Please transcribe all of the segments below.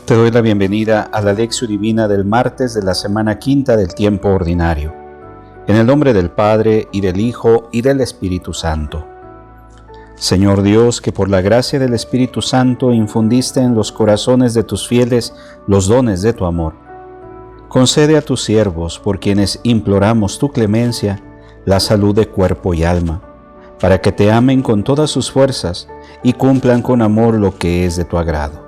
Te doy la bienvenida a la Lección Divina del martes de la semana quinta del tiempo ordinario. En el nombre del Padre, y del Hijo, y del Espíritu Santo. Señor Dios, que por la gracia del Espíritu Santo infundiste en los corazones de tus fieles los dones de tu amor, concede a tus siervos, por quienes imploramos tu clemencia, la salud de cuerpo y alma, para que te amen con todas sus fuerzas y cumplan con amor lo que es de tu agrado.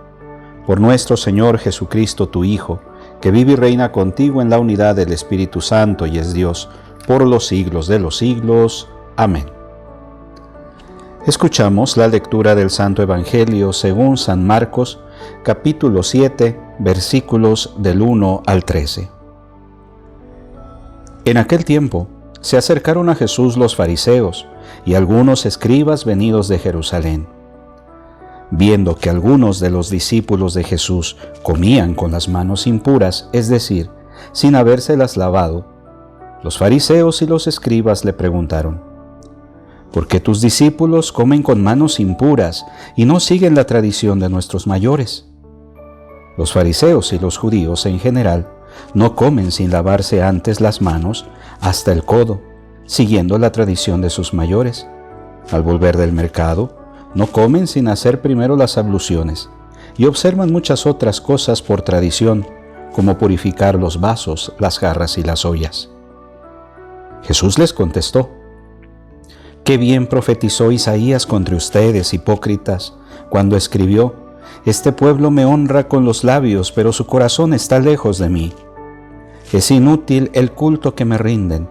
Por nuestro Señor Jesucristo, tu Hijo, que vive y reina contigo en la unidad del Espíritu Santo y es Dios, por los siglos de los siglos. Amén. Escuchamos la lectura del Santo Evangelio según San Marcos, capítulo 7, versículos del 1 al 13. En aquel tiempo se acercaron a Jesús los fariseos y algunos escribas venidos de Jerusalén. Viendo que algunos de los discípulos de Jesús comían con las manos impuras, es decir, sin habérselas lavado, los fariseos y los escribas le preguntaron: ¿por qué tus discípulos comen con manos impuras y no siguen la tradición de nuestros mayores? Los fariseos y los judíos en general no comen sin lavarse antes las manos hasta el codo, siguiendo la tradición de sus mayores. Al volver del mercado, no comen sin hacer primero las abluciones y observan muchas otras cosas por tradición, como purificar los vasos, las jarras y las ollas. Jesús les contestó: «Qué bien profetizó Isaías contra ustedes, hipócritas, cuando escribió: Este pueblo me honra con los labios, pero su corazón está lejos de mí. Es inútil el culto que me rinden,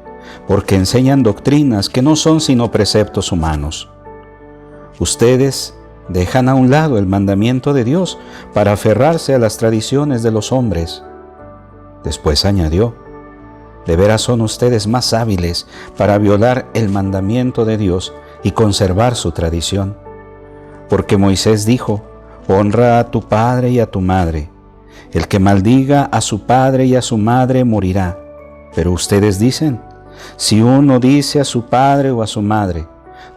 porque enseñan doctrinas que no son sino preceptos humanos. Ustedes dejan a un lado el mandamiento de Dios para aferrarse a las tradiciones de los hombres». Después añadió: «De veras son ustedes más hábiles para violar el mandamiento de Dios y conservar su tradición. Porque Moisés dijo: honra a tu padre y a tu madre. El que maldiga a su padre y a su madre morirá. Pero ustedes dicen: si uno dice a su padre o a su madre: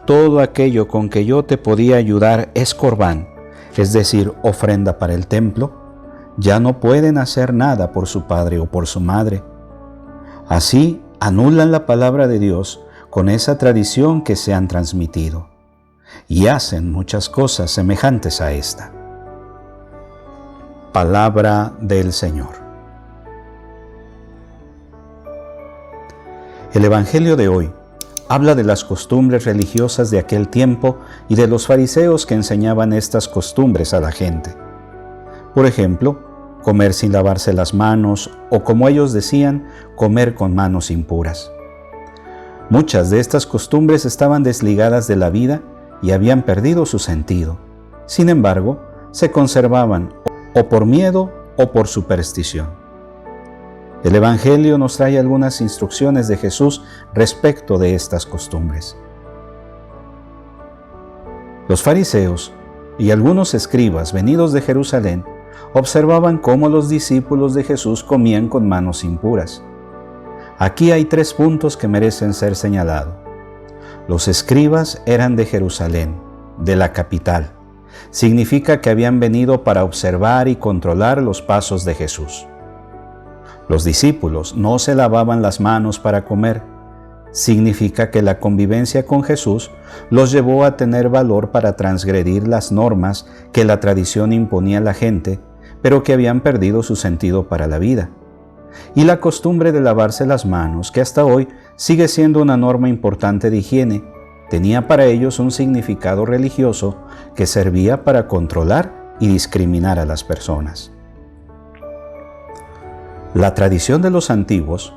todo aquello con que yo te podía ayudar es corbán, es decir, ofrenda para el templo, ya no pueden hacer nada por su padre o por su madre. Así anulan la palabra de Dios con esa tradición que se han transmitido, y hacen muchas cosas semejantes a esta». Palabra del Señor. El Evangelio de hoy habla de las costumbres religiosas de aquel tiempo y de los fariseos que enseñaban estas costumbres a la gente. Por ejemplo, comer sin lavarse las manos o, como ellos decían, comer con manos impuras. Muchas de estas costumbres estaban desligadas de la vida y habían perdido su sentido. Sin embargo, se conservaban o por miedo o por superstición. El Evangelio nos trae algunas instrucciones de Jesús respecto de estas costumbres. Los fariseos y algunos escribas venidos de Jerusalén observaban cómo los discípulos de Jesús comían con manos impuras. Aquí hay 3 puntos que merecen ser señalados. Los escribas eran de Jerusalén, de la capital. Significa que habían venido para observar y controlar los pasos de Jesús. Los discípulos no se lavaban las manos para comer. Significa que la convivencia con Jesús los llevó a tener valor para transgredir las normas que la tradición imponía a la gente, pero que habían perdido su sentido para la vida. Y la costumbre de lavarse las manos, que hasta hoy sigue siendo una norma importante de higiene, tenía para ellos un significado religioso que servía para controlar y discriminar a las personas. La tradición de los antiguos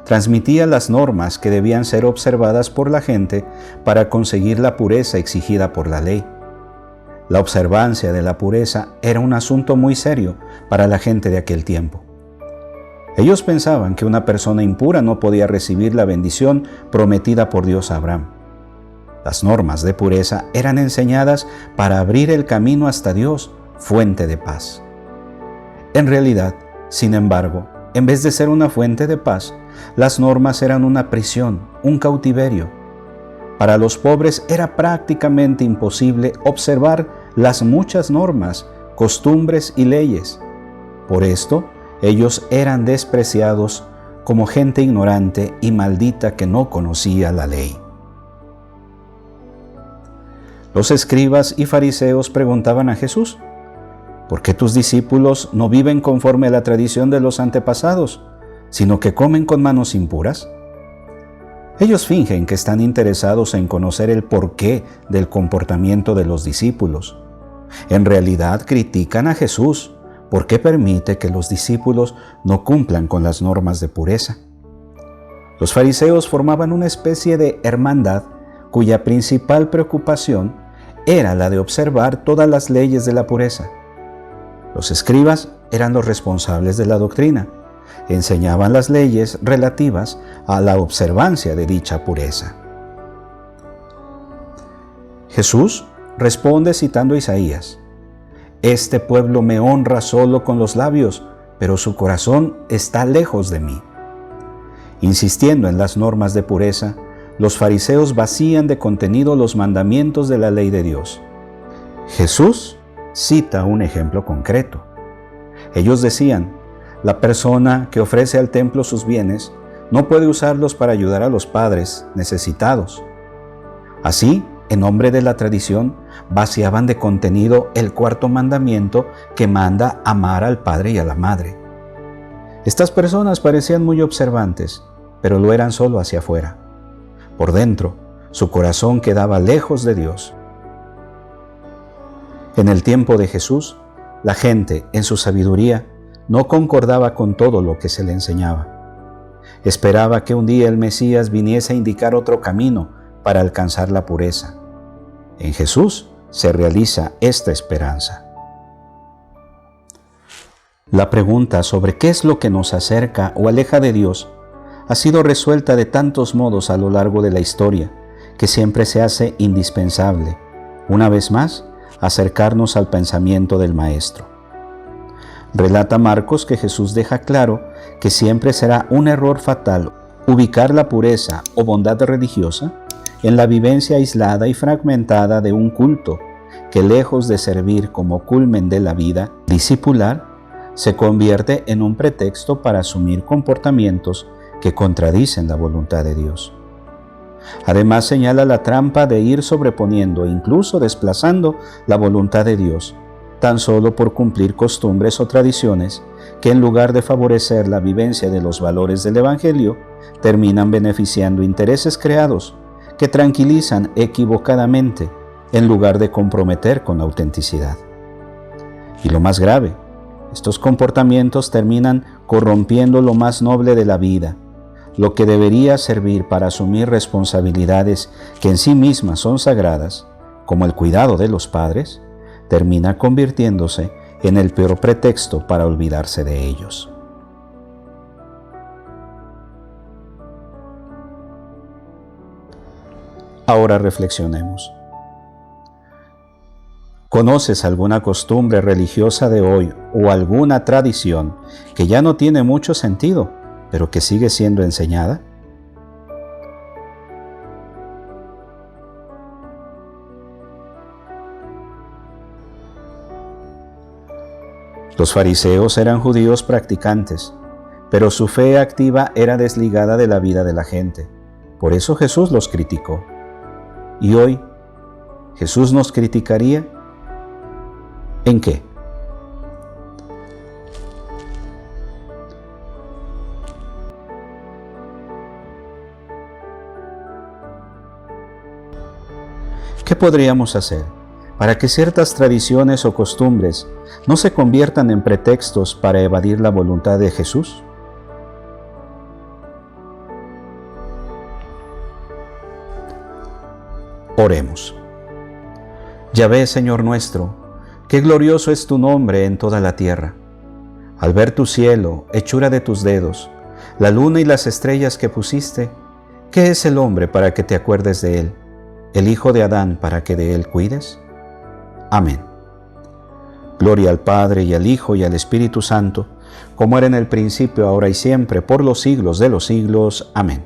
transmitía las normas que debían ser observadas por la gente para conseguir la pureza exigida por la ley. La observancia de la pureza era un asunto muy serio para la gente de aquel tiempo. Ellos pensaban que una persona impura no podía recibir la bendición prometida por Dios a Abraham. Las normas de pureza eran enseñadas para abrir el camino hasta Dios, fuente de paz. En realidad, sin embargo, en vez de ser una fuente de paz, las normas eran una prisión, un cautiverio. Para los pobres era prácticamente imposible observar las muchas normas, costumbres y leyes, Por esto, ellos eran despreciados como gente ignorante y maldita que no conocía la ley. Los escribas y fariseos preguntaban a Jesús: ¿por qué tus discípulos no viven conforme a la tradición de los antepasados, sino que comen con manos impuras? Ellos fingen que están interesados en conocer el porqué del comportamiento de los discípulos. En realidad critican a Jesús porque permite que los discípulos no cumplan con las normas de pureza. Los fariseos formaban una especie de hermandad cuya principal preocupación era la de observar todas las leyes de la pureza. Los escribas eran los responsables de la doctrina. Enseñaban las leyes relativas a la observancia de dicha pureza. Jesús responde citando a Isaías: «Este pueblo me honra solo con los labios, pero su corazón está lejos de mí». Insistiendo en las normas de pureza, los fariseos vacían de contenido los mandamientos de la ley de Dios. Jesús cita un ejemplo concreto. Ellos decían: la persona que ofrece al templo sus bienes no puede usarlos para ayudar a los padres necesitados. Así, en nombre de la tradición, vaciaban de contenido el cuarto mandamiento que manda amar al padre y a la madre. Estas personas parecían muy observantes, pero lo eran solo hacia afuera. Por dentro, su corazón quedaba lejos de Dios. En el tiempo de Jesús, la gente, en su sabiduría, no concordaba con todo lo que se le enseñaba. Esperaba que un día el Mesías viniese a indicar otro camino para alcanzar la pureza. En Jesús se realiza esta esperanza. La pregunta sobre qué es lo que nos acerca o aleja de Dios ha sido resuelta de tantos modos a lo largo de la historia que siempre se hace indispensable, una vez más, acercarnos al pensamiento del Maestro. Relata Marcos que Jesús deja claro que siempre será un error fatal ubicar la pureza o bondad religiosa en la vivencia aislada y fragmentada de un culto que, lejos de servir como culmen de la vida discipular, se convierte en un pretexto para asumir comportamientos que contradicen la voluntad de Dios. Además, señala la trampa de ir sobreponiendo e incluso desplazando la voluntad de Dios, tan solo por cumplir costumbres o tradiciones que, en lugar de favorecer la vivencia de los valores del Evangelio, terminan beneficiando intereses creados que tranquilizan equivocadamente en lugar de comprometer con autenticidad. Y lo más grave, estos comportamientos terminan corrompiendo lo más noble de la vida, lo que debería servir para asumir responsabilidades que en sí mismas son sagradas, como el cuidado de los padres, termina convirtiéndose en el peor pretexto para olvidarse de ellos. Ahora reflexionemos. ¿Conoces alguna costumbre religiosa de hoy o alguna tradición que ya no tiene mucho sentido, pero que sigue siendo enseñada? Los fariseos eran judíos practicantes, pero su fe activa era desligada de la vida de la gente. Por eso Jesús los criticó. ¿Y hoy Jesús nos criticaría? ¿En qué? ¿Qué podríamos hacer para que ciertas tradiciones o costumbres no se conviertan en pretextos para evadir la voluntad de Jesús? Oremos. Yahvé, Señor nuestro, qué glorioso es tu nombre en toda la tierra. Al ver tu cielo, hechura de tus dedos, la luna y las estrellas que pusiste, ¿qué es el hombre para que te acuerdes de él? ¿El hijo de Adán para que de él cuides? Amén. Gloria al Padre, y al Hijo, y al Espíritu Santo, como era en el principio, ahora y siempre, por los siglos de los siglos. Amén.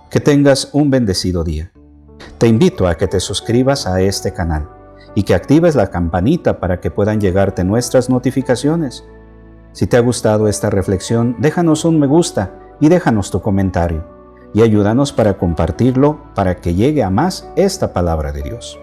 Que tengas un bendecido día. Te invito a que te suscribas a este canal y que actives la campanita para que puedan llegarte nuestras notificaciones. Si te ha gustado esta reflexión, déjanos un me gusta y déjanos tu comentario y ayúdanos para compartirlo para que llegue a más esta palabra de Dios.